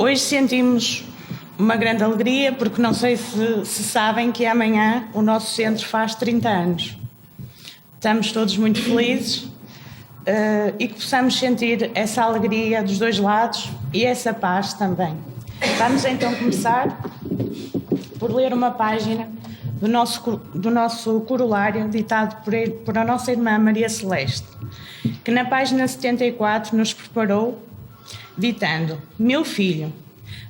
Hoje sentimos uma grande alegria porque não sei se sabem que amanhã o nosso centro faz 30 anos. Estamos todos muito felizes e que possamos sentir essa alegria dos dois lados e essa paz também. Vamos então começar por ler uma página do nosso corolário ditado por a nossa irmã Maria Celeste, que na página 74 nos preparou ditando: Meu filho,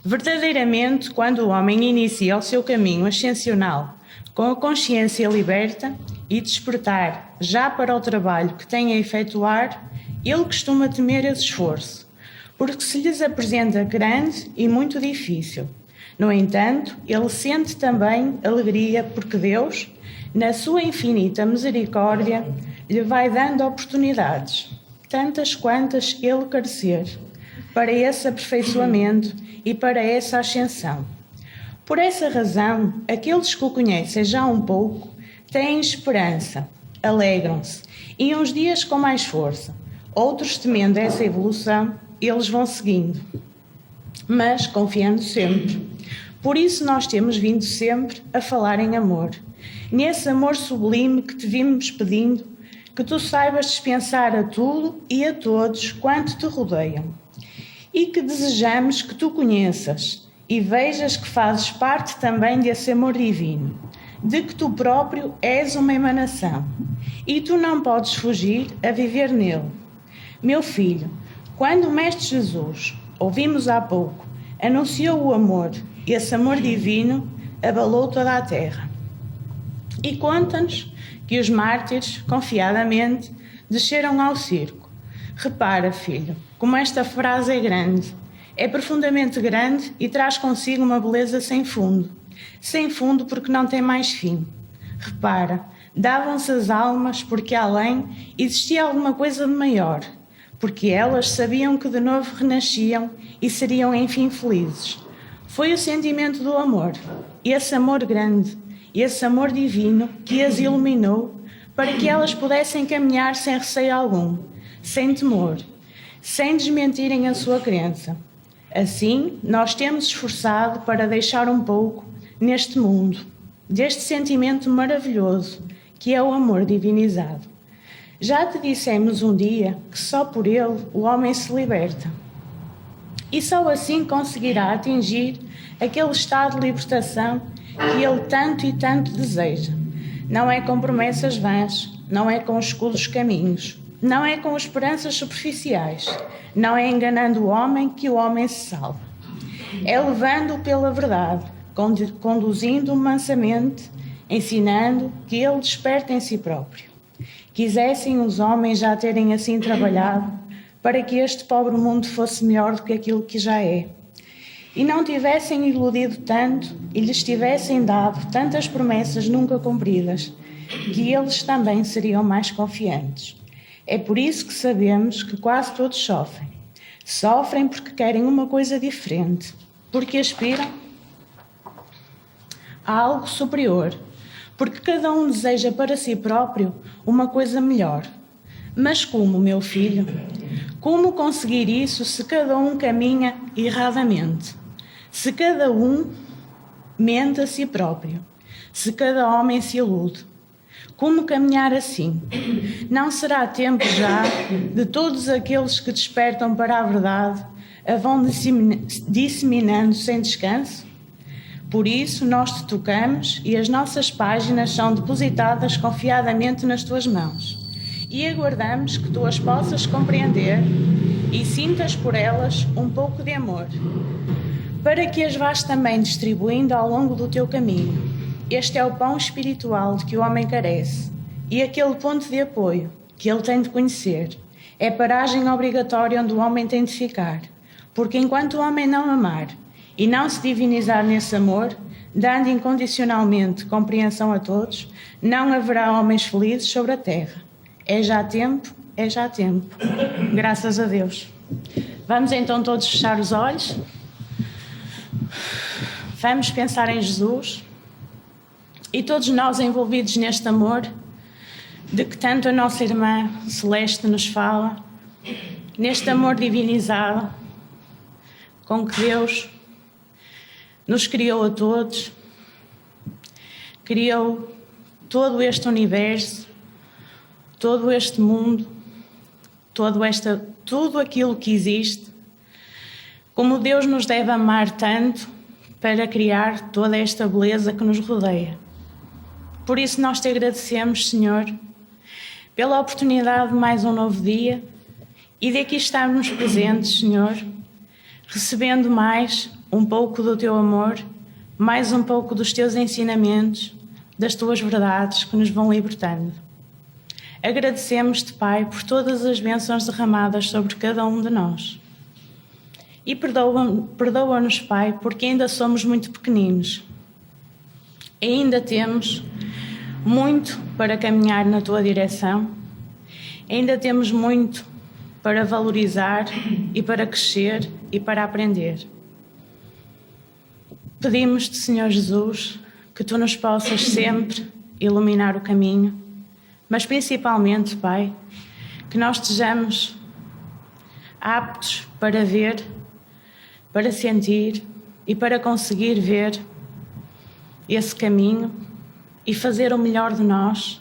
verdadeiramente quando o homem inicia o seu caminho ascensional com a consciência liberta e despertar já para o trabalho que tem a efetuar, ele costuma temer esse esforço, porque se lhes apresenta grande e muito difícil. No entanto, ele sente também alegria porque Deus, na sua infinita misericórdia, lhe vai dando oportunidades, tantas quantas ele carecer, para esse aperfeiçoamento e para essa ascensão. Por essa razão, aqueles que o conhecem já um pouco têm esperança, alegram-se e uns dias com mais força, outros temendo essa evolução, eles vão seguindo, mas confiando sempre. Por isso nós temos vindo sempre a falar em amor, nesse amor sublime que te vimos pedindo, que tu saibas dispensar a tudo e a todos quanto te rodeiam, e que desejamos que tu conheças e vejas que fazes parte também desse amor divino, de que tu próprio és uma emanação, e tu não podes fugir a viver nele. Meu filho, quando o Mestre Jesus, ouvimos há pouco, anunciou o amor, esse amor divino abalou toda a terra. E conta-nos que os mártires, confiadamente, desceram ao circo. Repara, filho, como esta frase é grande. É profundamente grande e traz consigo uma beleza sem fundo. Sem fundo porque não tem mais fim. Repara, davam-se as almas porque além existia alguma coisa de maior, porque elas sabiam que de novo renasciam e seriam enfim felizes. Foi o sentimento do amor, esse amor grande, esse amor divino que as iluminou para que elas pudessem caminhar sem receio algum, sem temor, sem desmentirem a sua crença. Assim, nós temos esforçado para deixar um pouco neste mundo, deste sentimento maravilhoso que é o amor divinizado. Já te dissemos um dia que só por ele o homem se liberta. E só assim conseguirá atingir aquele estado de libertação que ele tanto e tanto deseja. Não é com promessas vãs, não é com escuros caminhos, não é com esperanças superficiais, não é enganando o homem que o homem se salva. É levando-o pela verdade, conduzindo-o mansamente, ensinando que ele desperta em si próprio. Quisessem os homens já terem assim trabalhado para que este pobre mundo fosse melhor do que aquilo que já é, e não tivessem iludido tanto e lhes tivessem dado tantas promessas nunca cumpridas, que eles também seriam mais confiantes. É por isso que sabemos que quase todos sofrem. Sofrem porque querem uma coisa diferente, porque aspiram a algo superior, porque cada um deseja para si próprio uma coisa melhor. Mas como, meu filho? Como conseguir isso se cada um caminha erradamente? Se cada um mente a si próprio? Se cada homem se ilude? Como caminhar assim? Não será tempo já de todos aqueles que despertam para a verdade a vão disseminando sem descanso? Por isso nós te tocamos e as nossas páginas são depositadas confiadamente nas tuas mãos. E aguardamos que tu as possas compreender e sintas por elas um pouco de amor, para que as vás também distribuindo ao longo do teu caminho. Este é o pão espiritual de que o homem carece e aquele ponto de apoio que ele tem de conhecer. É a paragem obrigatória onde o homem tem de ficar, porque enquanto o homem não amar e não se divinizar nesse amor, dando incondicionalmente compreensão a todos, não haverá homens felizes sobre a terra. É já tempo, é já tempo. Graças a Deus. Vamos então todos fechar os olhos. Vamos pensar em Jesus e todos nós envolvidos neste amor de que tanto a nossa irmã Celeste nos fala, neste amor divinizado, com que Deus nos criou a todos, criou todo este universo, todo este mundo, tudo aquilo que existe, como Deus nos deve amar tanto para criar toda esta beleza que nos rodeia. Por isso nós te agradecemos, Senhor, pela oportunidade de mais um novo dia e de aqui estarmos presentes, Senhor, recebendo mais um pouco do teu amor, mais um pouco dos teus ensinamentos, das tuas verdades que nos vão libertando. Agradecemos-te, Pai, por todas as bênçãos derramadas sobre cada um de nós. E perdoa-nos, Pai, porque ainda somos muito pequeninos. Ainda temos muito para caminhar na tua direção. Ainda temos muito para valorizar e para crescer e para aprender. Pedimos-te, Senhor Jesus, que tu nos possas sempre iluminar o caminho, mas principalmente, Pai, que nós estejamos aptos para ver, para sentir e para conseguir ver esse caminho e fazer o melhor de nós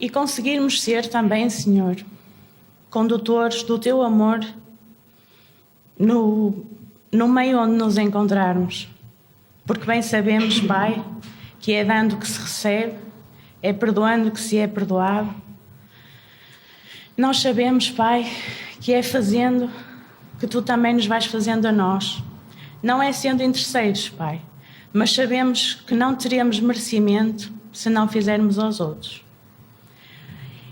e conseguirmos ser também, Senhor, condutores do teu amor no meio onde nos encontrarmos. Porque bem sabemos, Pai, que é dando que se recebe, é perdoando que se é perdoado. Nós sabemos, Pai, que é fazendo que tu também nos vais fazendo a nós. Não é sendo interesseiros, Pai, mas sabemos que não teremos merecimento se não fizermos aos outros.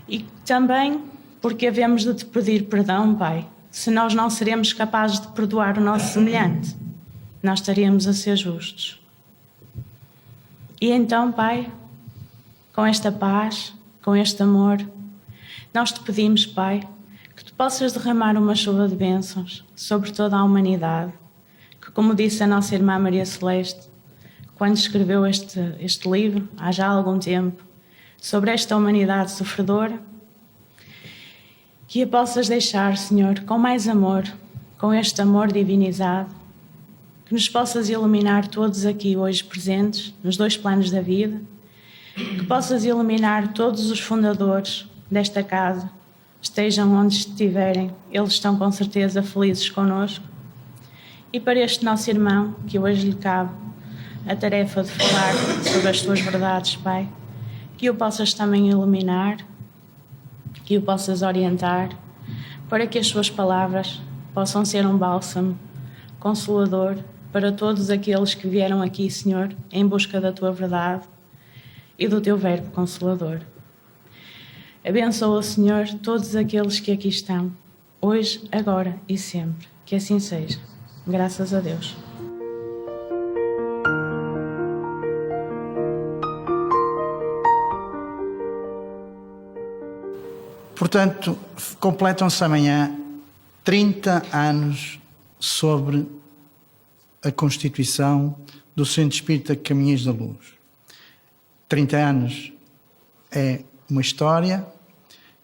E também porque havemos de te pedir perdão, Pai, se nós não seremos capazes de perdoar o nosso semelhante. Nós estaríamos a ser justos. E então, Pai, com esta paz, com este amor, nós te pedimos, Pai, que tu possas derramar uma chuva de bênçãos sobre toda a humanidade, que, como disse a nossa irmã Maria Celeste, quando escreveu este livro, há já algum tempo, sobre esta humanidade sofredora, que a possas deixar, Senhor, com mais amor, com este amor divinizado, que nos possas iluminar todos aqui hoje presentes, nos dois planos da vida, que possas iluminar todos os fundadores desta casa, estejam onde estiverem, eles estão com certeza felizes connosco. E para este nosso irmão, que hoje lhe cabe a tarefa de falar sobre as tuas verdades, Pai, que o possas também iluminar, que o possas orientar, para que as suas palavras possam ser um bálsamo consolador para todos aqueles que vieram aqui, Senhor, em busca da tua verdade e do teu verbo consolador. Abençoa, Senhor, todos aqueles que aqui estão, hoje, agora e sempre. Que assim seja. Graças a Deus. Portanto, completam-se amanhã 30 anos sobre a constituição do Centro Espírita Caminhos da Luz. 30 anos é uma história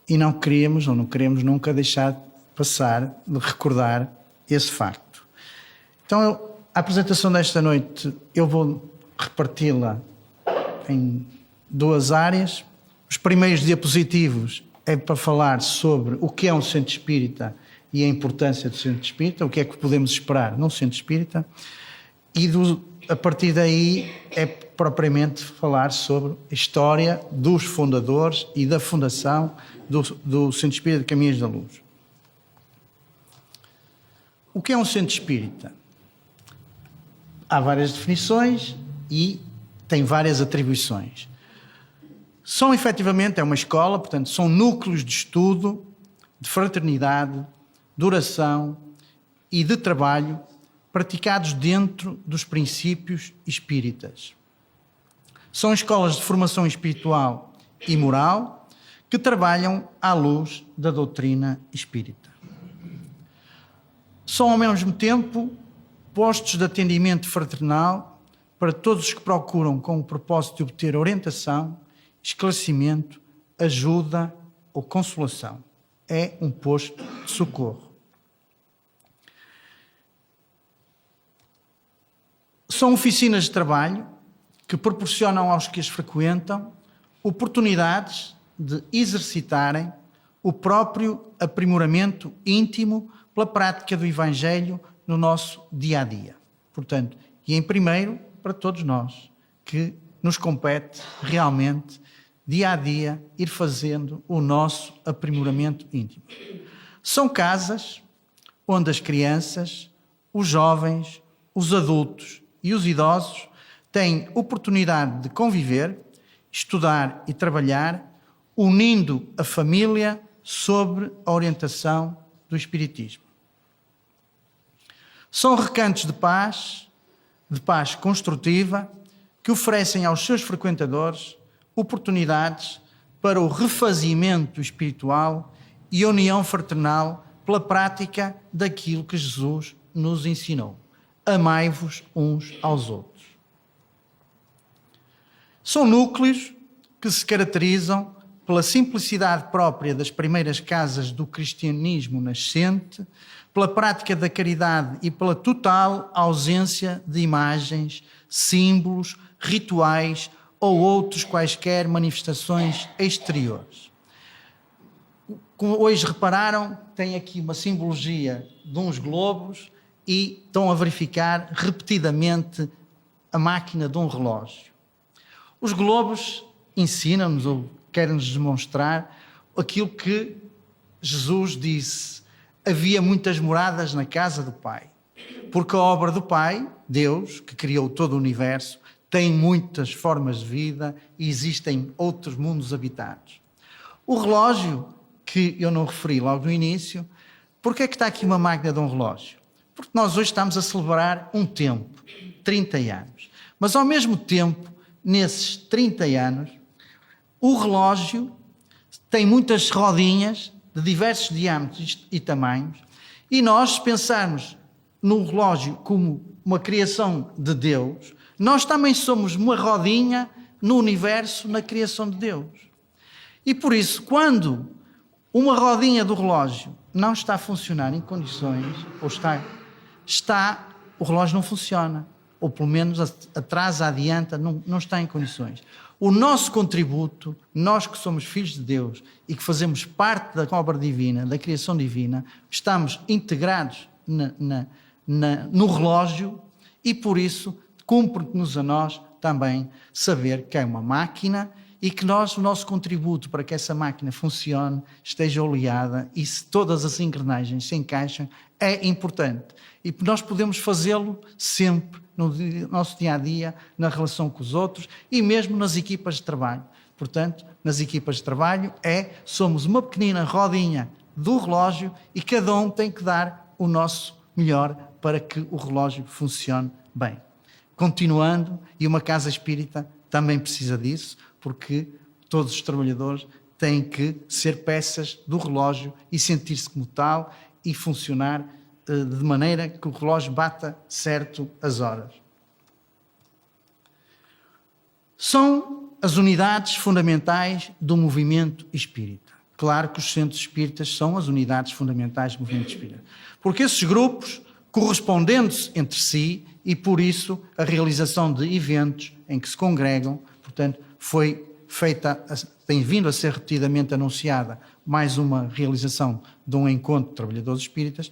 e não queremos nunca deixar passar de recordar esse facto. Então, a apresentação desta noite eu vou reparti-la em duas áreas. Os primeiros diapositivos é para falar sobre o que é um centro espírita e a importância do centro espírita, o que é que podemos esperar num centro espírita, e a partir daí é propriamente falar sobre a história dos fundadores e da fundação do Centro Espírita de Caminhos da Luz. O que é um centro espírita? Há várias definições e tem várias atribuições. São efetivamente, é uma escola, portanto, são núcleos de estudo, de fraternidade, de oração e de trabalho praticados dentro dos princípios espíritas. São escolas de formação espiritual e moral que trabalham à luz da doutrina espírita. São, ao mesmo tempo, postos de atendimento fraternal para todos os que procuram com o propósito de obter orientação, esclarecimento, ajuda ou consolação. É um posto de socorro. São oficinas de trabalho que proporcionam aos que as frequentam oportunidades de exercitarem o próprio aprimoramento íntimo pela prática do Evangelho no nosso dia-a-dia. Portanto, e em primeiro, para todos nós, que nos compete realmente, dia-a-dia, ir fazendo o nosso aprimoramento íntimo. São casas onde as crianças, os jovens, os adultos e os idosos têm oportunidade de conviver, estudar e trabalhar, unindo a família sobre a orientação do Espiritismo. São recantos de paz construtiva, que oferecem aos seus frequentadores oportunidades para o refazimento espiritual e a união fraternal pela prática daquilo que Jesus nos ensinou. Amai-vos uns aos outros. São núcleos que se caracterizam pela simplicidade própria das primeiras casas do cristianismo nascente, pela prática da caridade e pela total ausência de imagens, símbolos, rituais ou outros quaisquer manifestações exteriores. Como hoje repararam, tem aqui uma simbologia de uns globos e estão a verificar repetidamente a máquina de um relógio. Os globos ensinam-nos ou querem-nos demonstrar aquilo que Jesus disse: havia muitas moradas na casa do Pai, porque a obra do Pai, Deus, que criou todo o universo, tem muitas formas de vida e existem outros mundos habitados. O relógio, que eu não referi logo no início, porque é que está aqui uma máquina de um relógio? Porque nós hoje estamos a celebrar um tempo, 30 anos. Mas ao mesmo tempo, nesses 30 anos, o relógio tem muitas rodinhas de diversos diâmetros e tamanhos, e nós, se pensarmos no relógio como uma criação de Deus, nós também somos uma rodinha no universo, na criação de Deus. E por isso, quando uma rodinha do relógio não está a funcionar em condições, ou o relógio não funciona, ou pelo menos atrasa, adianta, não está em condições. O nosso contributo, nós que somos filhos de Deus e que fazemos parte da obra divina, da criação divina, estamos integrados no relógio e por isso cumpre-nos a nós também saber que é uma máquina e que o nosso contributo para que essa máquina funcione, esteja oleada e se todas as engrenagens se encaixam, é importante. E nós podemos fazê-lo sempre no nosso dia-a-dia, na relação com os outros e mesmo nas equipas de trabalho. Portanto, nas equipas de trabalho somos uma pequenina rodinha do relógio e cada um tem que dar o nosso melhor para que o relógio funcione bem. Continuando, e uma casa espírita também precisa disso, porque todos os trabalhadores têm que ser peças do relógio e sentir-se como tal e funcionar de maneira que o relógio bata certo as horas. São as unidades fundamentais do movimento espírita. Claro que os centros espíritas são as unidades fundamentais do movimento espírita. Porque esses grupos, correspondendo-se entre si, e por isso a realização de eventos em que se congregam, portanto, tem vindo a ser repetidamente anunciada mais uma realização de um encontro de trabalhadores espíritas,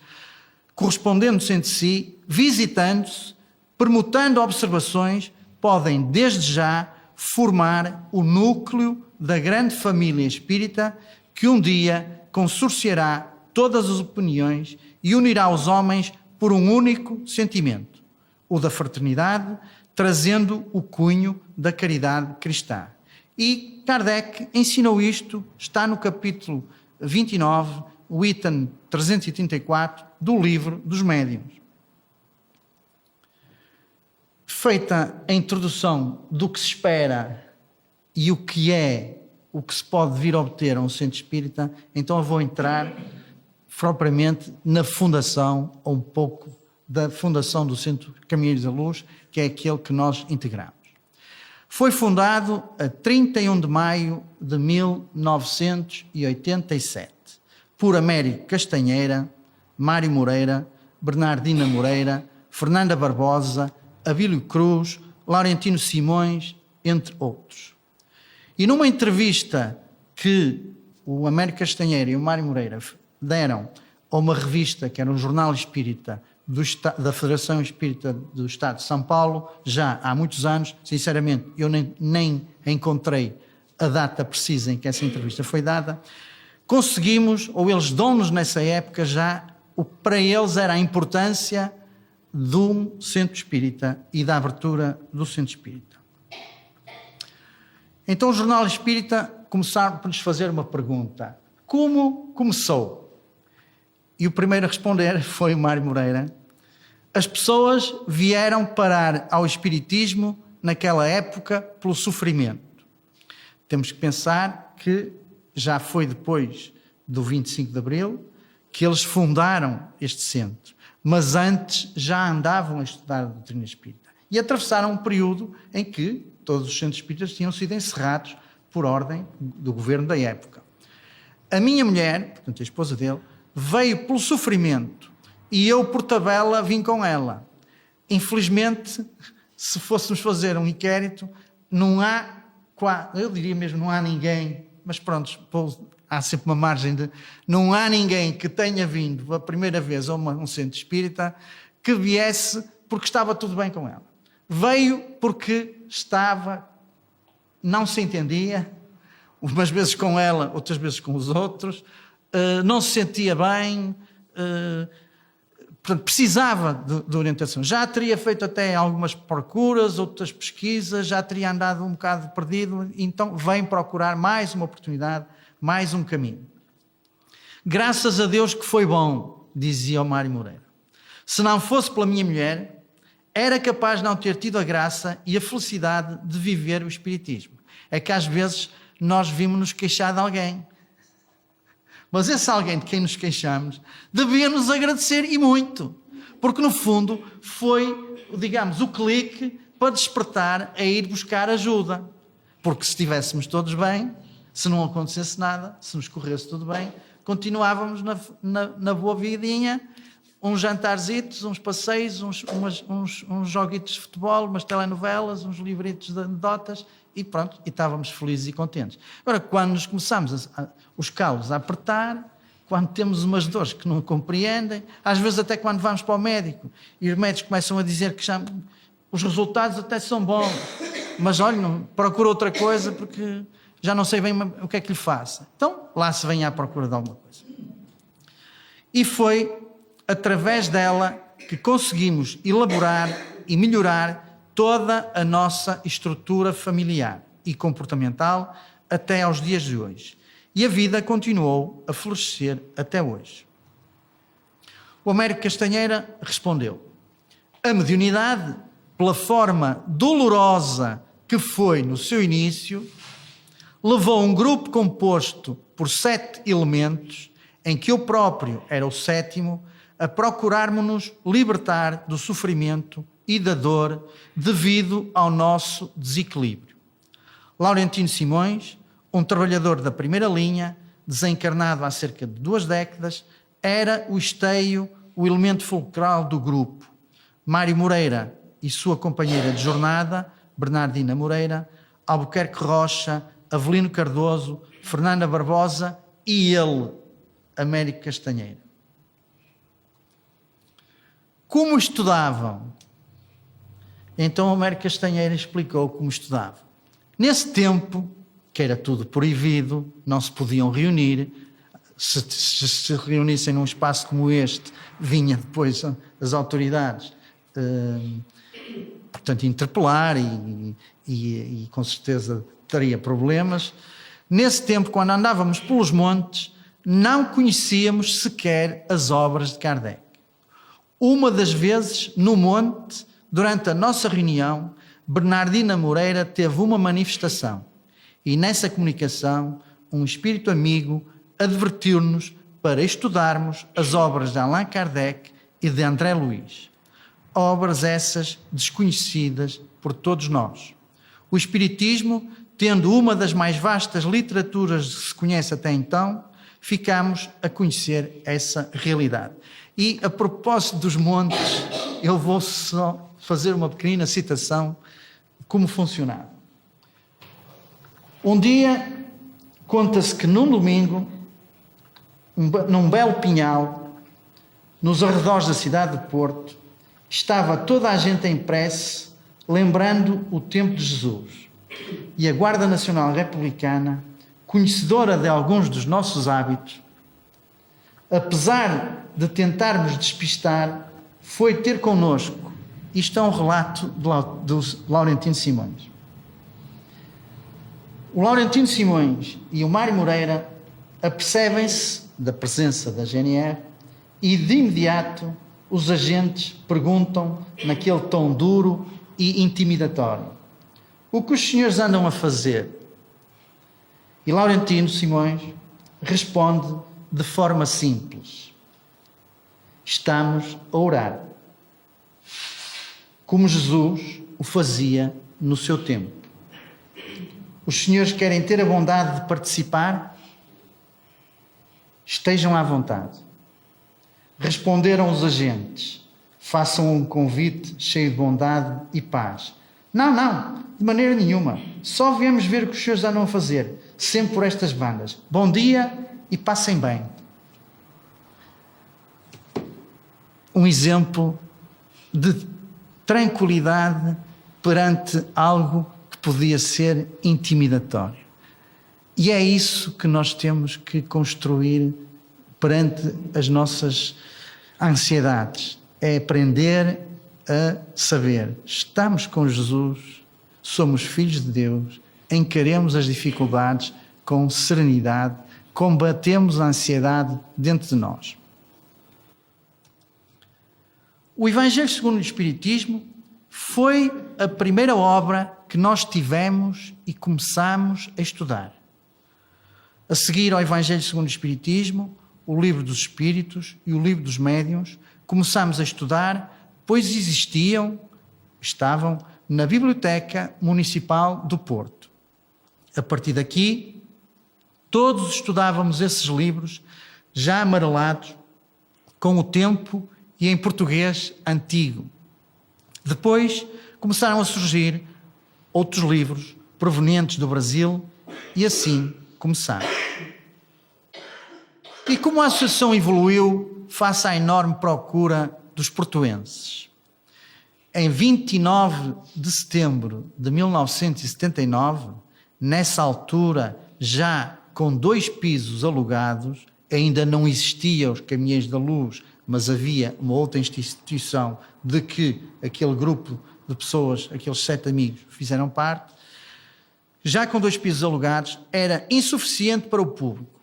correspondendo-se entre si, visitando-se, permutando observações, podem desde já formar o núcleo da grande família espírita que um dia consorciará todas as opiniões e unirá os homens por um único sentimento, o da fraternidade, trazendo o cunho da caridade cristã. E Kardec ensinou isto, está no capítulo 29, o item 334 do livro dos Médiuns. Feita a introdução do que se espera e o que se pode vir a obter a um centro espírita, então eu vou entrar propriamente na fundação, ou um pouco da fundação do Centro Caminheiros da Luz, que é aquele que nós integramos. Foi fundado a 31 de maio de 1987 por Américo Castanheira, Mário Moreira, Bernardina Moreira, Fernanda Barbosa, Abílio Cruz, Laurentino Simões, entre outros. E numa entrevista que o Américo Castanheira e o Mário Moreira deram a uma revista que era um jornal espírita da Federação Espírita do Estado de São Paulo, já há muitos anos, sinceramente eu nem encontrei a data precisa em que essa entrevista foi dada, conseguimos, ou eles dão-nos nessa época já, o que para eles era a importância de um centro espírita e da abertura do centro espírita. Então o Jornal Espírita começaram por lhes fazer uma pergunta. Como começou? E o primeiro a responder foi o Mário Moreira. As pessoas vieram parar ao espiritismo naquela época pelo sofrimento. Temos que pensar que já foi depois do 25 de Abril que eles fundaram este centro, mas antes já andavam a estudar a doutrina espírita. E atravessaram um período em que todos os centros espíritas tinham sido encerrados por ordem do governo da época. A minha mulher, portanto a esposa dele, veio pelo sofrimento e eu, por tabela, vim com ela. Infelizmente, se fôssemos fazer um inquérito, não há, eu diria mesmo, não há ninguém, mas pronto, há sempre uma margem de... Não há ninguém que tenha vindo a primeira vez a um centro espírita que viesse porque estava tudo bem com ela. Veio porque não se entendia, umas vezes com ela, outras vezes com os outros, não se sentia bem, portanto, precisava de orientação. Já teria feito até algumas procuras, outras pesquisas, já teria andado um bocado perdido, então vem procurar mais uma oportunidade, mais um caminho. Graças a Deus que foi bom, dizia o Mário Moreira. Se não fosse pela minha mulher, era capaz de não ter tido a graça e a felicidade de viver o espiritismo. É que às vezes nós vimos-nos queixar de alguém. Mas esse alguém de quem nos queixamos devia nos agradecer e muito. Porque no fundo foi, digamos, o clique para despertar a ir buscar ajuda. Porque se estivéssemos todos bem, se não acontecesse nada, se nos corresse tudo bem, continuávamos na boa vidinha, uns jantarzitos, uns passeios, uns joguitos de futebol, umas telenovelas, uns livretos de anedotas e pronto, e estávamos felizes e contentes. Agora, quando nos começamos os calos a apertar, quando temos umas dores que não compreendem, às vezes até quando vamos para o médico e os médicos começam a dizer que já, os resultados até são bons, mas olha, não, procura outra coisa porque já não sei bem o que é que lhe faça. Então, lá se vem à procura de alguma coisa. E foi através dela que conseguimos elaborar e melhorar toda a nossa estrutura familiar e comportamental até aos dias de hoje. E a vida continuou a florescer até hoje. O Américo Castanheira respondeu: a mediunidade, pela forma dolorosa que foi no seu início, levou um grupo composto por 7 elementos, em que eu próprio era o 7º, a procurarmos-nos libertar do sofrimento e da dor devido ao nosso desequilíbrio. Laurentino Simões, um trabalhador da primeira linha, desencarnado há cerca de 2 décadas, era o esteio, o elemento fulcral do grupo. Mário Moreira e sua companheira de jornada, Bernardina Moreira, Albuquerque Rocha, Avelino Cardoso, Fernanda Barbosa e ele, Américo Castanheira. Como estudavam? Então o Américo Castanheira explicou como estudavam. Nesse tempo, que era tudo proibido, não se podiam reunir, se reunissem num espaço como este, vinha depois as autoridades, portanto, interpelar e com certeza teria problemas. Nesse tempo, quando andávamos pelos montes, não conhecíamos sequer as obras de Kardec. Uma das vezes, no monte, durante a nossa reunião, Bernardina Moreira teve uma manifestação e nessa comunicação um espírito amigo advertiu-nos para estudarmos as obras de Allan Kardec e de André Luiz. Obras essas desconhecidas por todos nós. O Espiritismo, tendo uma das mais vastas literaturas que se conhece até então, ficamos a conhecer essa realidade. E a propósito dos montes, eu vou só fazer uma pequenina citação como funcionava. Um dia, conta-se que num domingo, num belo pinhal, nos arredores da cidade de Porto, estava toda a gente em prece, lembrando o tempo de Jesus. E a Guarda Nacional Republicana, conhecedora de alguns dos nossos hábitos, apesar de tentarmos despistar, foi ter connosco. Isto é um relato do Laurentino Simões. O Laurentino Simões e o Mário Moreira apercebem-se da presença da GNR e de imediato os agentes perguntam naquele tom duro e intimidatório: o que os senhores andam a fazer? E Laurentino Simões responde de forma simples: estamos a orar, como Jesus o fazia no seu tempo. Os senhores querem ter a bondade de participar? Estejam à vontade. Responderam os agentes: façam um convite cheio de bondade e paz. Não, de maneira nenhuma. Só viemos ver o que os senhores andam a fazer, sempre por estas bandas. Bom dia e passem bem. Um exemplo de tranquilidade perante algo que podia ser intimidatório. E é isso que nós temos que construir perante as nossas ansiedades. É aprender a saber: estamos com Jesus, somos filhos de Deus, encaremos as dificuldades com serenidade, combatemos a ansiedade dentro de nós. O Evangelho segundo o Espiritismo foi a primeira obra que nós tivemos e começamos a estudar. A seguir ao Evangelho segundo o Espiritismo, o Livro dos Espíritos e o Livro dos Médiuns, começámos a estudar, pois estavam na Biblioteca Municipal do Porto. A partir daqui, todos estudávamos esses livros, já amarelados, com o tempo e em português antigo. Depois começaram a surgir outros livros provenientes do Brasil e assim começaram. E como a associação evoluiu face à enorme procura dos portuenses? Em 29 de setembro de 1979, nessa altura, já com 2 pisos alugados, ainda não existiam os Caminhões da Luz, mas havia uma outra instituição de que aquele grupo de pessoas, aqueles 7 amigos, fizeram parte. Já com 2 pisos alugados, era insuficiente para o público.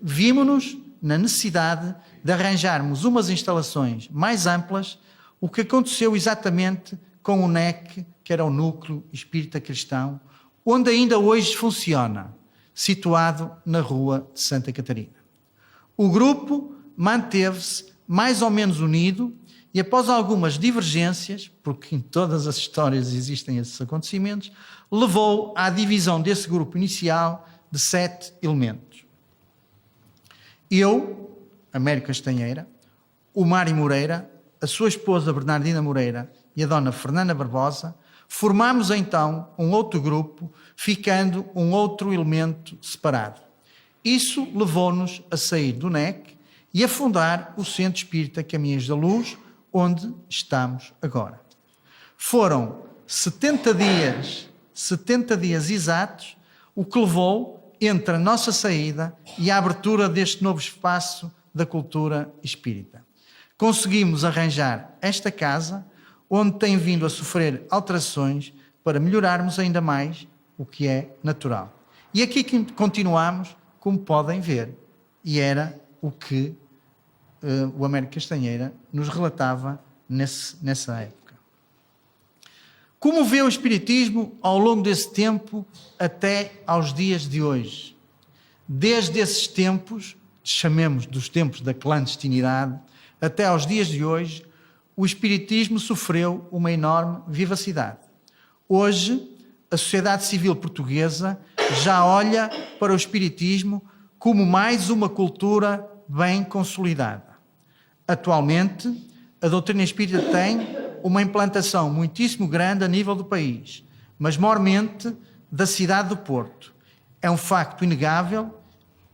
Vimos-nos na necessidade de arranjarmos umas instalações mais amplas, o que aconteceu exatamente com o NEC, que era o Núcleo Espírita Cristão, onde ainda hoje funciona, situado na Rua de Santa Catarina. O grupo manteve-se mais ou menos unido e, após algumas divergências, porque em todas as histórias existem esses acontecimentos, levou à divisão desse grupo inicial de 7 elementos. Eu, Américo Castanheira, o Mário Moreira, a sua esposa Bernardina Moreira e a dona Fernanda Barbosa, formámos então um outro grupo, ficando um outro elemento separado. Isso levou-nos a sair do NEC e a fundar o Centro Espírita Caminhos da Luz, onde estamos agora. Foram 70 dias exatos, o que levou entre a nossa saída e a abertura deste novo espaço da cultura espírita. Conseguimos arranjar esta casa, onde tem vindo a sofrer alterações para melhorarmos ainda mais, o que é natural. E aqui continuamos, como podem ver, e era o que o Américo Castanheira nos relatava nessa época. Como vê o Espiritismo ao longo desse tempo até aos dias de hoje? Desde esses tempos, chamemos dos tempos da clandestinidade, até aos dias de hoje, o Espiritismo sofreu uma enorme vivacidade. Hoje, a sociedade civil portuguesa já olha para o Espiritismo como mais uma cultura bem consolidada. Atualmente, a doutrina espírita tem uma implantação muitíssimo grande a nível do país, mas maiormente da cidade do Porto. É um facto inegável,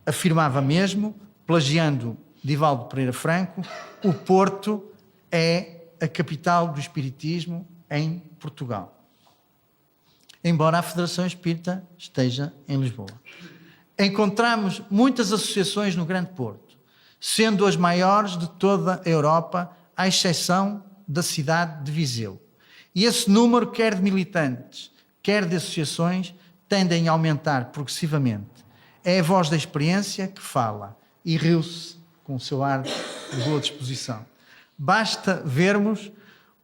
afirmava mesmo, plagiando Divaldo Pereira Franco, o Porto é a capital do espiritismo em Portugal. Embora a Federação Espírita esteja em Lisboa. Encontramos muitas associações no Grande Porto, sendo as maiores de toda a Europa, à exceção da cidade de Viseu. E esse número, quer de militantes, quer de associações, tendem a aumentar progressivamente. É a voz da experiência que fala e riu-se com o seu ar de boa disposição. Basta vermos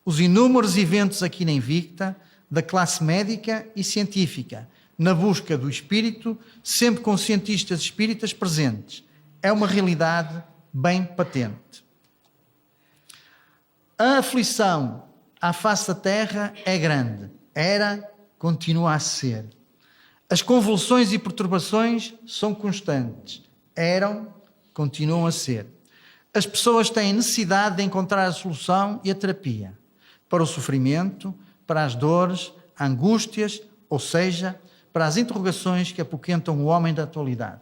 os inúmeros eventos aqui na Invicta, da classe médica e científica, na busca do espírito, sempre com cientistas espíritas presentes. É uma realidade bem patente. A aflição à face da Terra é grande. Era, continua a ser. As convulsões e perturbações são constantes. Eram, continuam a ser. As pessoas têm necessidade de encontrar a solução e a terapia para o sofrimento, para as dores, angústias, ou seja, para as interrogações que apoquentam o homem da atualidade.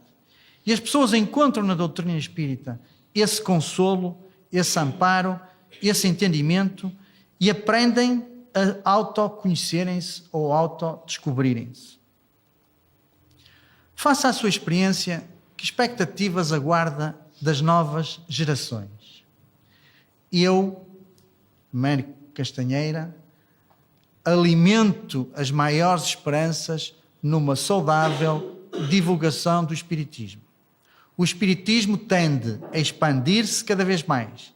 E as pessoas encontram na doutrina espírita esse consolo, esse amparo, esse entendimento e aprendem a autoconhecerem-se ou autodescobrirem-se. Faça a sua experiência, que expectativas aguarda das novas gerações? Eu, Américo Castanheira, alimento as maiores esperanças numa saudável divulgação do Espiritismo. O Espiritismo tende a expandir-se cada vez mais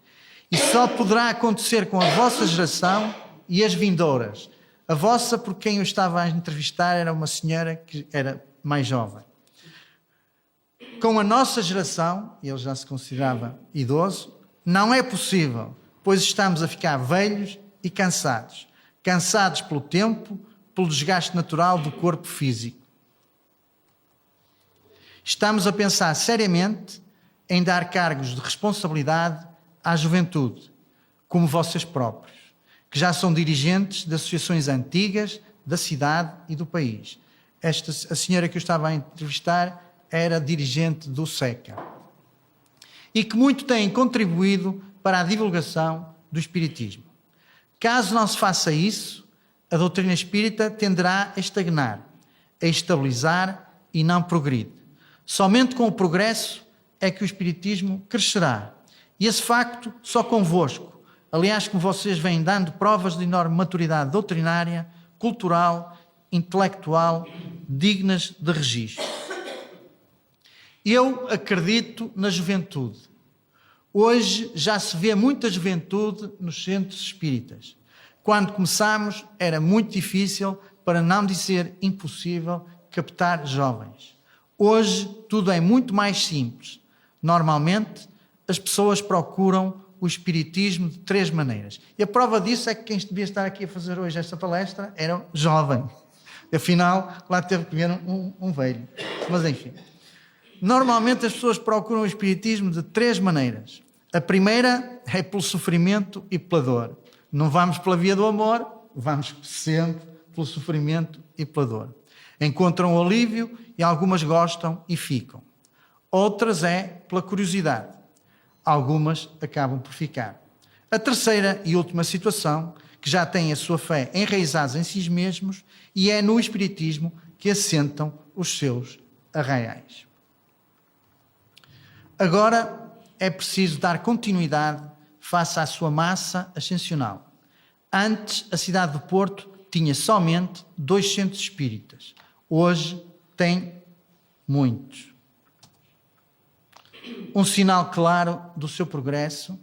e só poderá acontecer com a vossa geração e as vindouras. A vossa, por quem eu estava a entrevistar, era uma senhora que era mais jovem. Com a nossa geração, ele já se considerava idoso, não é possível, pois estamos a ficar velhos e cansados. Cansados pelo tempo, pelo desgaste natural do corpo físico. Estamos a pensar seriamente em dar cargos de responsabilidade à juventude, como vocês próprios, que já são dirigentes de associações antigas da cidade e do país. A senhora que eu estava a entrevistar era dirigente do SECA. E que muito têm contribuído para a divulgação do Espiritismo. Caso não se faça isso, a doutrina espírita tenderá a estagnar, a estabilizar e não progride. Somente com o progresso é que o Espiritismo crescerá. E esse facto só convosco. Aliás, como vocês vêm dando provas de enorme maturidade doutrinária, cultural, intelectual, dignas de registro. Eu acredito na juventude. Hoje já se vê muita juventude nos centros espíritas. Quando começámos era muito difícil, para não dizer impossível, captar jovens. Hoje tudo é muito mais simples. Normalmente as pessoas procuram o espiritismo de 3 maneiras. E a prova disso é que quem devia estar aqui a fazer hoje esta palestra era um jovem. Afinal, lá teve que vir um velho. Mas enfim. Normalmente as pessoas procuram o espiritismo de 3 maneiras. A primeira é pelo sofrimento e pela dor. Não vamos pela via do amor, vamos sempre pelo sofrimento e pela dor. Encontram o alívio e algumas gostam e ficam. Outras é pela curiosidade. Algumas acabam por ficar. A terceira e última situação, que já têm a sua fé enraizados em si mesmos, e é no espiritismo que assentam os seus arraiais. Agora é preciso dar continuidade face à sua massa ascensional. Antes, a cidade do Porto tinha somente 2 centros espíritas. Hoje tem muitos. Um sinal claro do seu progresso,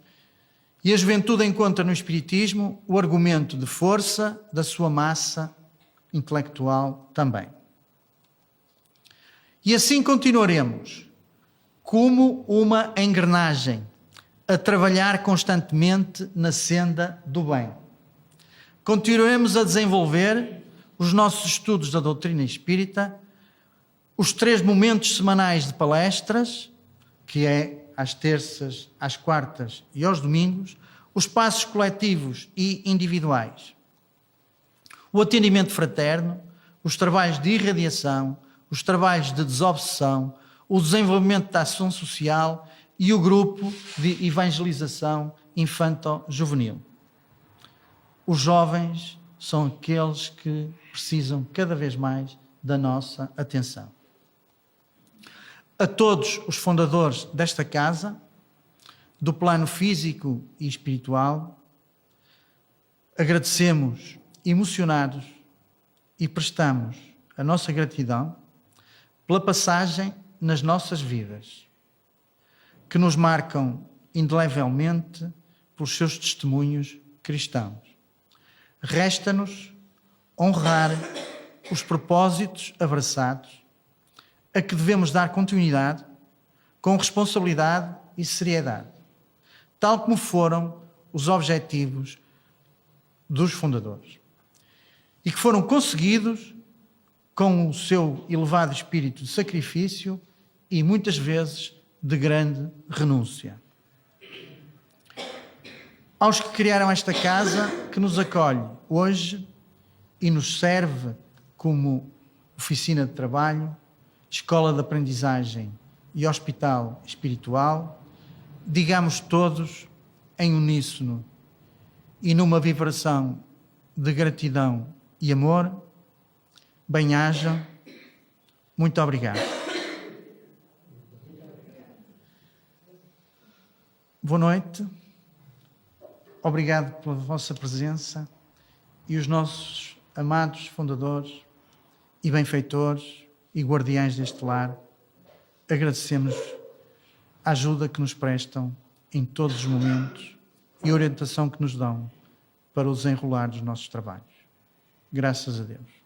e a juventude encontra no espiritismo o argumento de força da sua massa intelectual também. E assim continuaremos, como uma engrenagem, a trabalhar constantemente na senda do bem. Continuaremos a desenvolver os nossos estudos da doutrina espírita, os 3 momentos semanais de palestras, que é às terças, às quartas e aos domingos, os passos coletivos e individuais, o atendimento fraterno, os trabalhos de irradiação, os trabalhos de desobsessão, o desenvolvimento da ação social e o grupo de evangelização infanto-juvenil. Os jovens são aqueles que precisam cada vez mais da nossa atenção. A todos os fundadores desta casa, do plano físico e espiritual, agradecemos emocionados e prestamos a nossa gratidão pela passagem nas nossas vidas, que nos marcam indelevelmente pelos seus testemunhos cristãos. Resta-nos honrar os propósitos abraçados, a que devemos dar continuidade com responsabilidade e seriedade, tal como foram os objetivos dos fundadores, e que foram conseguidos com o seu elevado espírito de sacrifício e muitas vezes de grande renúncia. Aos que criaram esta casa, que nos acolhe hoje e nos serve como oficina de trabalho, escola de aprendizagem e hospital espiritual, digamos todos em uníssono e numa vibração de gratidão e amor: bem-ajam, muito obrigado. Boa noite, obrigado pela vossa presença, e os nossos amados fundadores e benfeitores e guardiães deste lar, agradecemos a ajuda que nos prestam em todos os momentos e a orientação que nos dão para o desenrolar dos nossos trabalhos. Graças a Deus.